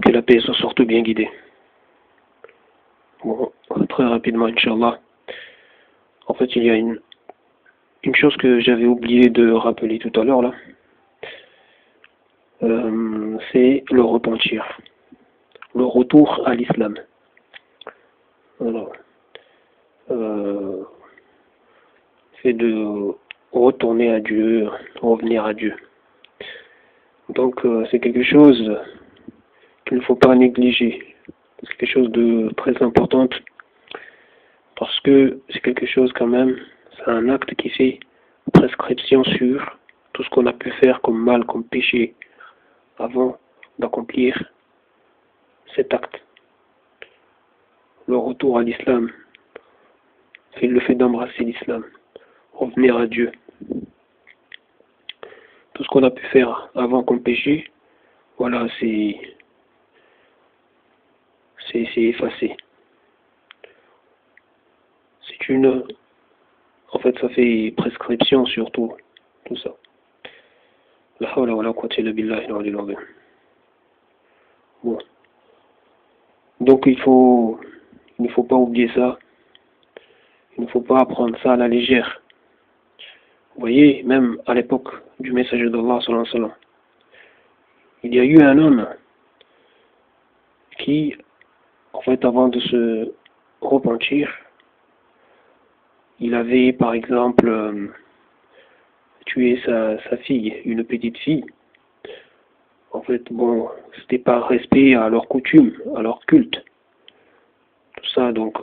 que la paix soit surtout bien guidée. Bon, très rapidement, Inch'Allah. En fait, il y a une chose que j'avais oublié de rappeler tout à l'heure là. C'est le repentir, le retour à l'islam. Voilà. C'est de retourner à Dieu, revenir à Dieu. Donc c'est quelque chose qu'il ne faut pas négliger. C'est quelque chose de très important parce que c'est quelque chose quand même, c'est un acte qui fait prescription sur tout ce qu'on a pu faire comme mal, comme péché avant d'accomplir cet acte. Le retour à l'islam, c'est le fait d'embrasser l'islam, revenir à Dieu. Tout ce qu'on a pu faire avant comme péché, voilà, c'est effacé. C'est une, en fait, ça fait prescription sur tout ça. La hawla wa la quwwata illa billahi al-aliyyil azim. Bon. Donc il ne faut pas oublier ça. Il ne faut pas prendre ça à la légère. Vous voyez, même à l'époque du messager d'Allah sallallahu alayhi wa sallam, il y a eu un homme qui, en fait, avant de se repentir, il avait par exemple tué sa fille, une petite fille. En fait, bon, c'était par respect à leur coutume, à leur culte. Tout ça, donc,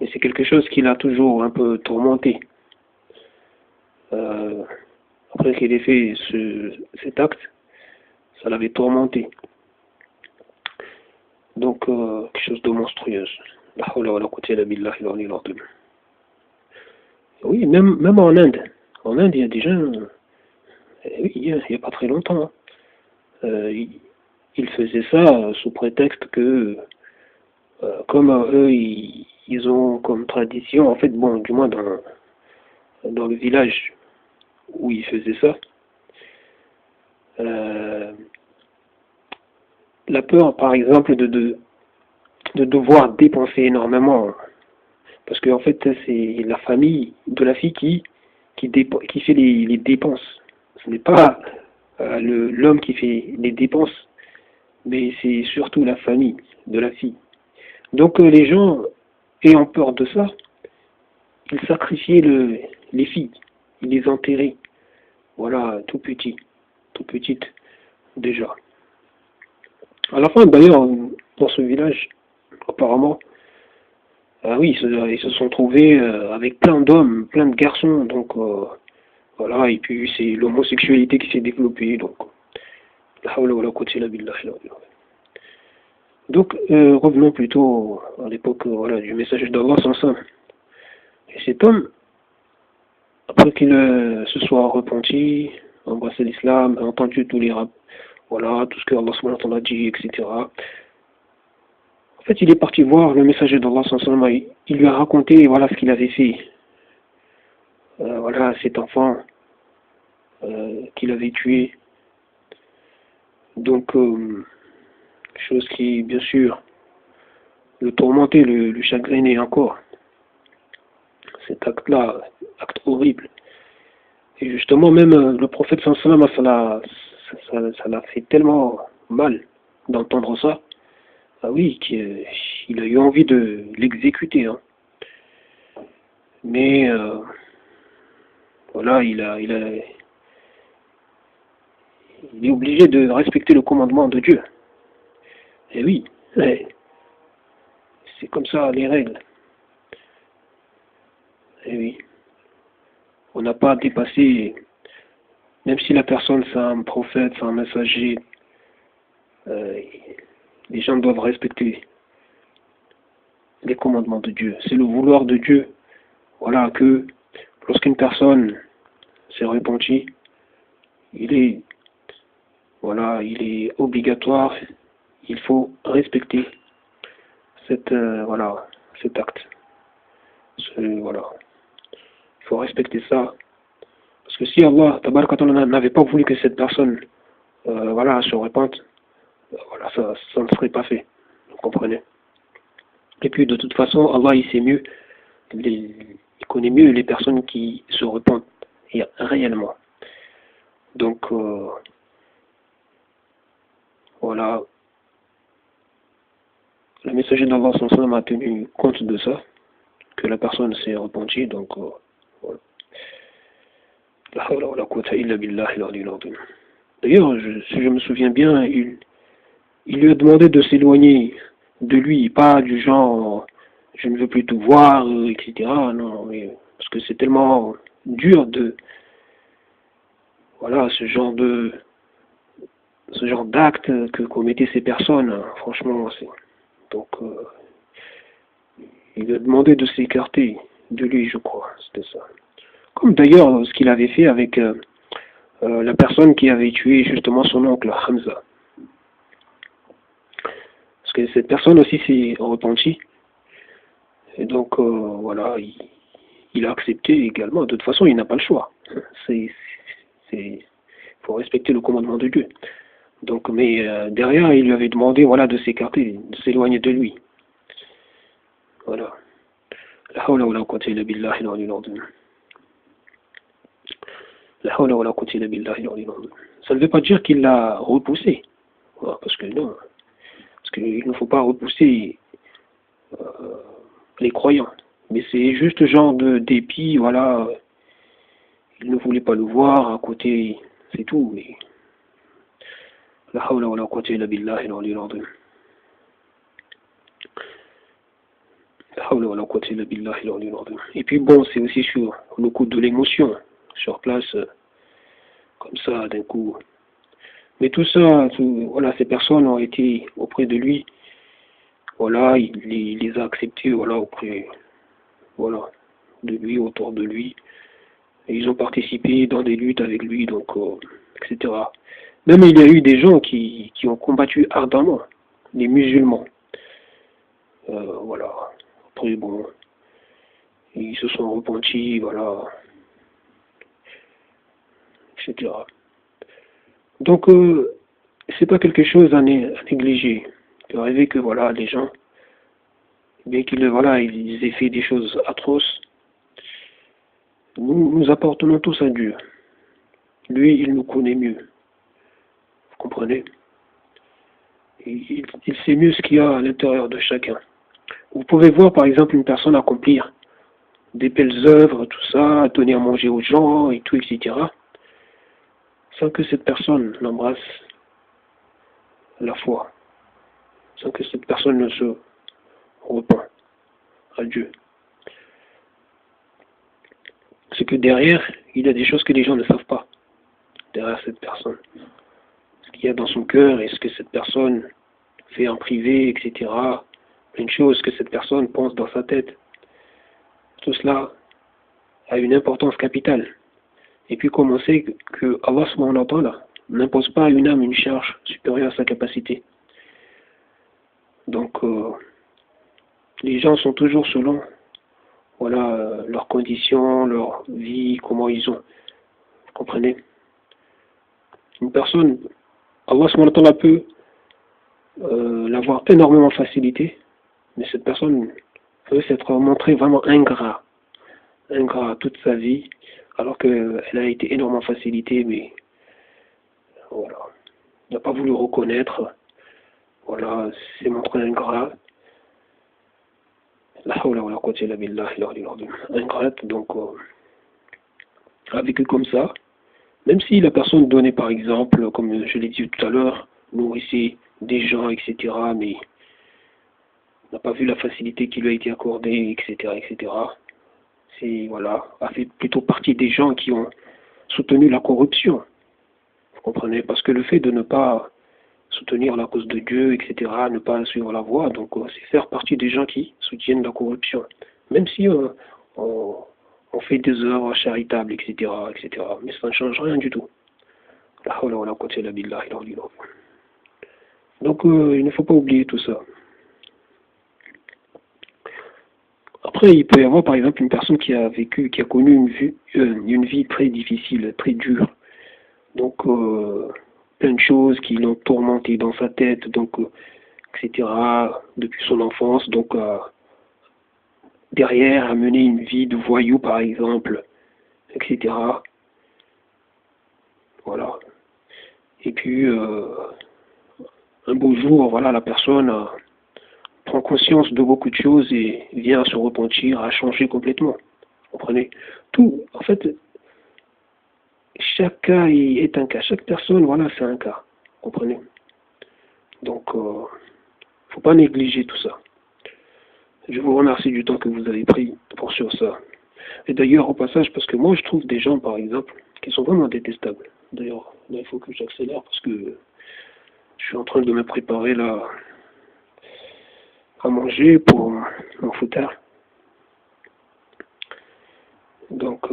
mais c'est quelque chose qui l'a toujours un peu tourmenté. Après qu'il ait fait cet acte, ça l'avait tourmenté. Donc, quelque chose de monstrueuse. La hawla wa la quwwata illa billahi al-aliyyil azim. Oui, même en Inde. En Inde, il y a des gens, oui, il y a pas très longtemps, ils faisaient ça sous prétexte que, comme eux, ils ont comme tradition, en fait, bon, du moins dans le village où ils faisaient ça, la peur, par exemple, de devoir dépenser énormément, parce qu'en fait, c'est la famille de la fille qui fait les dépenses. Ce n'est pas l'homme qui fait les dépenses, mais c'est surtout la famille de la fille. Donc les gens, ayant peur de ça, ils sacrifiaient les filles, ils les enterraient. Voilà, tout petites déjà. À la fin, d'ailleurs, dans ce village, apparemment, ah oui, ils se sont trouvés avec plein d'hommes, plein de garçons, donc voilà, et puis c'est l'homosexualité qui s'est développée, donc la hawla wa la quwwata illa billahi. Donc revenons plutôt à l'époque voilà, du messager d'Allah sans. Et cet homme, après qu'il se soit repenti, embrassé l'islam, entendu tous les voilà, tout ce que Allah subhanahu wa ta'ala a dit, etc. En fait, il est parti voir le messager d'Allah sallallahu alayhi wa sallam, il lui a raconté voilà ce qu'il avait fait. Voilà cet enfant qu'il avait tué. Donc, chose qui, bien sûr, le tourmentait, le chagrinait encore. Cet acte-là, acte horrible. Et justement, même le prophète sallallahu alayhi wa sallam, ça l'a fait tellement mal d'entendre ça. Ah oui, qu'il a eu envie de l'exécuter. Hein. Mais voilà, il est obligé de respecter le commandement de Dieu. Et oui, c'est comme ça les règles. Et oui, on n'a pas dépassé, même si la personne c'est un prophète, c'est un messager, les gens doivent respecter les commandements de Dieu. C'est le vouloir de Dieu. Voilà que lorsqu'une personne s'est repentie, il est obligatoire, il faut respecter cet acte. Voilà. Il faut respecter ça. Parce que si Allah n'avait pas voulu que cette personne se repente, voilà, ça ne serait pas fait. Vous comprenez? Et puis de toute façon, Allah il sait mieux, il connaît mieux les personnes qui se repentent réellement. Donc voilà, le messager d'Allah sallallahu a tenu compte de ça, que la personne s'est repentie, donc voilà. La hawla wa la quwwata illa billahi al-aliyyil azim. D'ailleurs, si je me souviens bien, il lui a demandé de s'éloigner de lui, pas du genre je ne veux plus te voir, etc. Non, mais, parce que c'est tellement dur de voilà ce genre d'acte que commettaient ces personnes. Hein. Franchement, c'est donc il lui a demandé de s'écarter de lui, je crois, c'était ça. Comme d'ailleurs ce qu'il avait fait avec la personne qui avait tué justement son oncle Hamza. Parce que cette personne aussi s'est repentie. Et donc, voilà, il a accepté également. De toute façon, il n'a pas le choix. Il faut respecter le commandement de Dieu. Donc, mais derrière, il lui avait demandé, voilà, de s'écarter, de s'éloigner de lui. Voilà. La hawla wa la quwwata illa billahi al-aliyyil azim. La hawla wa la quwwata illa billahi al-aliyyil azim. Ça ne veut pas dire qu'il l'a repoussé. Voilà, parce que non. Parce qu'il ne faut pas repousser les croyants. Mais c'est juste genre de dépit, voilà. Il ne voulait pas le voir à côté, c'est tout. Mais la hawla wa la quwwata illa billahi al-aliyyil azim. La hawla wa la quwwata illa billahi al-aliyyil azim. Et puis bon, c'est aussi sur le coup de l'émotion, sur place, comme ça, d'un coup. Mais tout ça, voilà, ces personnes ont été auprès de lui. Voilà, il les a acceptés, voilà, auprès, voilà, de lui, autour de lui. Et ils ont participé dans des luttes avec lui, donc, etc. Même il y a eu des gens qui ont combattu ardemment, les musulmans. Voilà. Après, bon, ils se sont repentis, voilà, etc. Donc, c'est pas quelque chose à négliger. Il peut arriver que, voilà, les gens, bien qu'ils, voilà, ils aient fait des choses atroces, nous appartenons tous à Dieu. Lui, il nous connaît mieux. Vous comprenez? Il sait mieux ce qu'il y a à l'intérieur de chacun. Vous pouvez voir, par exemple, une personne accomplir des belles œuvres, tout ça, donner à manger aux gens, et tout, etc., sans que cette personne n'embrasse la foi, sans que cette personne ne se repent à Dieu. C'est que derrière, il y a des choses que les gens ne savent pas, derrière cette personne. Ce qu'il y a dans son cœur et ce que cette personne fait en privé, etc. Plein de choses que cette personne pense dans sa tête. Tout cela a une importance capitale. Et puis comme on sait que Allah subhanahu wa ta'ala n'impose pas à une âme une charge supérieure à sa capacité. Donc les gens sont toujours selon voilà leurs conditions, leur vie, comment ils ont. Vous comprenez? Une personne, Allah subhanahu wa ta'ala peut l'avoir énormément facilité, mais cette personne peut s'être montrée vraiment ingrat toute sa vie, alors qu'elle a été énormément facilitée, mais voilà, n'a pas voulu reconnaître, voilà, s'est montré ingrat. La hawla wa la quwwata illa billahi al-aliyyil azim. Ingrate, donc a vécu comme ça, même si la personne donnait par exemple, comme je l'ai dit tout à l'heure, nourrissait des gens, etc., mais n'a pas vu la facilité qui lui a été accordée, etc., etc. C'est, voilà, a fait plutôt partie des gens qui ont soutenu la corruption. Vous comprenez? Parce que le fait de ne pas soutenir la cause de Dieu, etc., ne pas suivre la voie, donc c'est faire partie des gens qui soutiennent la corruption. Même si on fait des œuvres charitables, etc., etc., mais ça ne change rien du tout. La hawla wa la quwwata illa billahi al-aliyyil azim. Donc il ne faut pas oublier tout ça. Après, il peut y avoir par exemple une personne qui a vécu, qui a connu une vie très difficile, très dure. Donc plein de choses qui l'ont tourmenté dans sa tête, donc, etc., depuis son enfance, donc, derrière, à mener une vie de voyou, par exemple, etc. Voilà. Et puis, un beau jour, voilà, la personne prend conscience de beaucoup de choses et vient à se repentir, à changer complètement. Vous comprenez? Tout, en fait, chaque cas est un cas. Chaque personne, voilà, c'est un cas. Vous comprenez? Donc, faut pas négliger tout ça. Je vous remercie du temps que vous avez pris pour sur ça. Et d'ailleurs, au passage, parce que moi, je trouve des gens, par exemple, qui sont vraiment détestables. D'ailleurs, là, il faut que j'accélère parce que je suis en train de me préparer là à manger pour mon foutard. Donc,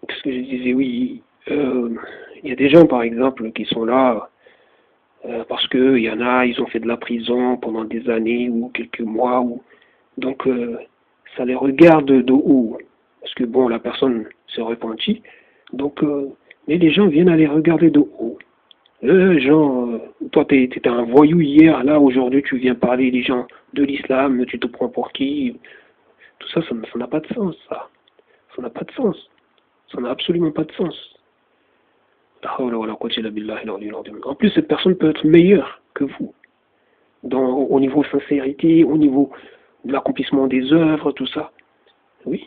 qu'est-ce que je disais? Oui, il y a des gens, par exemple, qui sont là parce que il y en a, ils ont fait de la prison pendant des années ou quelques mois, ou donc ça les regarde de haut, parce que bon, la personne s'est repentie, donc mais les gens viennent à les regarder de haut. Genre, toi, t'étais un voyou hier, là, aujourd'hui, tu viens parler des gens de l'islam, tu te prends pour qui? Tout ça, ça n'a pas de sens, ça. Ça n'a pas de sens. Ça n'a absolument pas de sens. En plus, cette personne peut être meilleure que vous, au niveau sincérité, au niveau de l'accomplissement des œuvres, tout ça. Oui.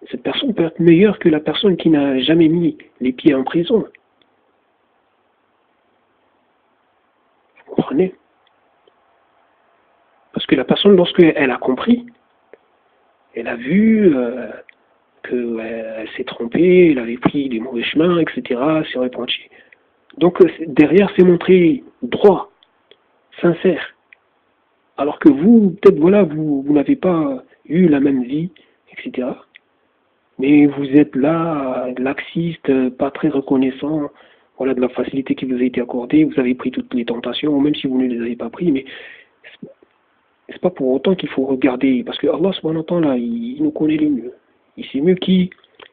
Cette personne peut être meilleure que la personne qui n'a jamais mis les pieds en prison. Vous comprenez? Parce que la personne, lorsqu'elle a compris, elle a vu qu'elle s'est trompée, elle avait pris des mauvais chemins, etc., s'est repentie. Donc derrière, c'est montré droit, sincère. Alors que vous, peut-être, voilà, vous n'avez pas eu la même vie, etc. Mais vous êtes là, laxiste, pas très reconnaissant, voilà, de la facilité qui vous a été accordée, vous avez pris toutes les tentations, ou même si vous ne les avez pas pris, mais c'est pas pour autant qu'il faut regarder, parce que Allah, subhanahu wa ta'ala, il nous connaît le mieux. Il sait mieux qui,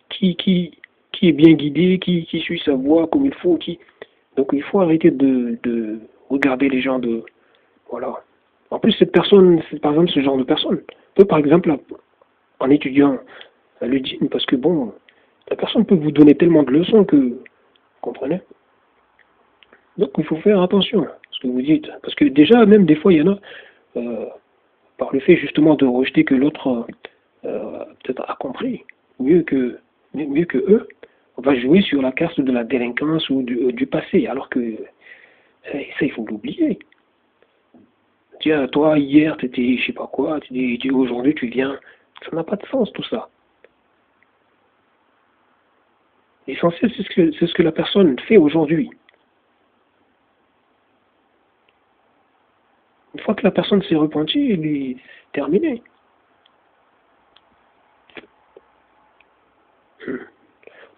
qui, qui est bien guidé, qui suit sa voie comme il faut, donc il faut arrêter de regarder les gens de, voilà. En plus, cette personne, c'est par exemple ce genre de personne, peut par exemple, en étudiant le djinn, parce que bon, la personne peut vous donner tellement de leçons que, vous comprenez? Donc il faut faire attention à ce que vous dites, parce que déjà, même des fois, il y en a, euh, par le fait justement de rejeter que l'autre peut-être a compris mieux que eux, on va jouer sur la carte de la délinquance ou du passé, alors que ça, il faut l'oublier. Tiens, toi, hier, tu étais, je sais pas quoi, aujourd'hui, tu viens. Ça n'a pas de sens, tout ça. L'essentiel, c'est ce que la personne fait aujourd'hui. Une fois que la personne s'est repentie, elle est terminée.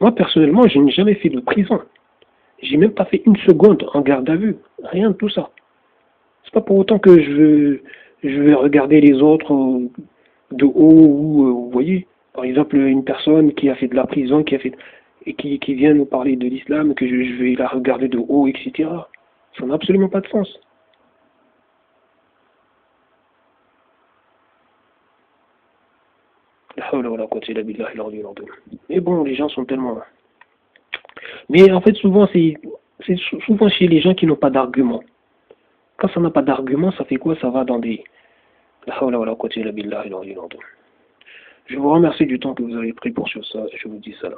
Moi, personnellement, je n'ai jamais fait de prison. J'ai même pas fait une seconde en garde à vue. Rien de tout ça. C'est pas pour autant que je vais regarder les autres de haut ou, vous voyez, par exemple, une personne qui a fait de la prison, et qui vient nous parler de l'islam, que je vais la regarder de haut, etc. Ça n'a absolument pas de sens. Mais bon, les gens sont tellement. Mais en fait, c'est souvent chez les gens qui n'ont pas d'argument. Quand ça n'a pas d'argument, ça fait quoi? Ça va dans des. Je vous remercie du temps que vous avez pris pour sur ça. Je vous dis ça là.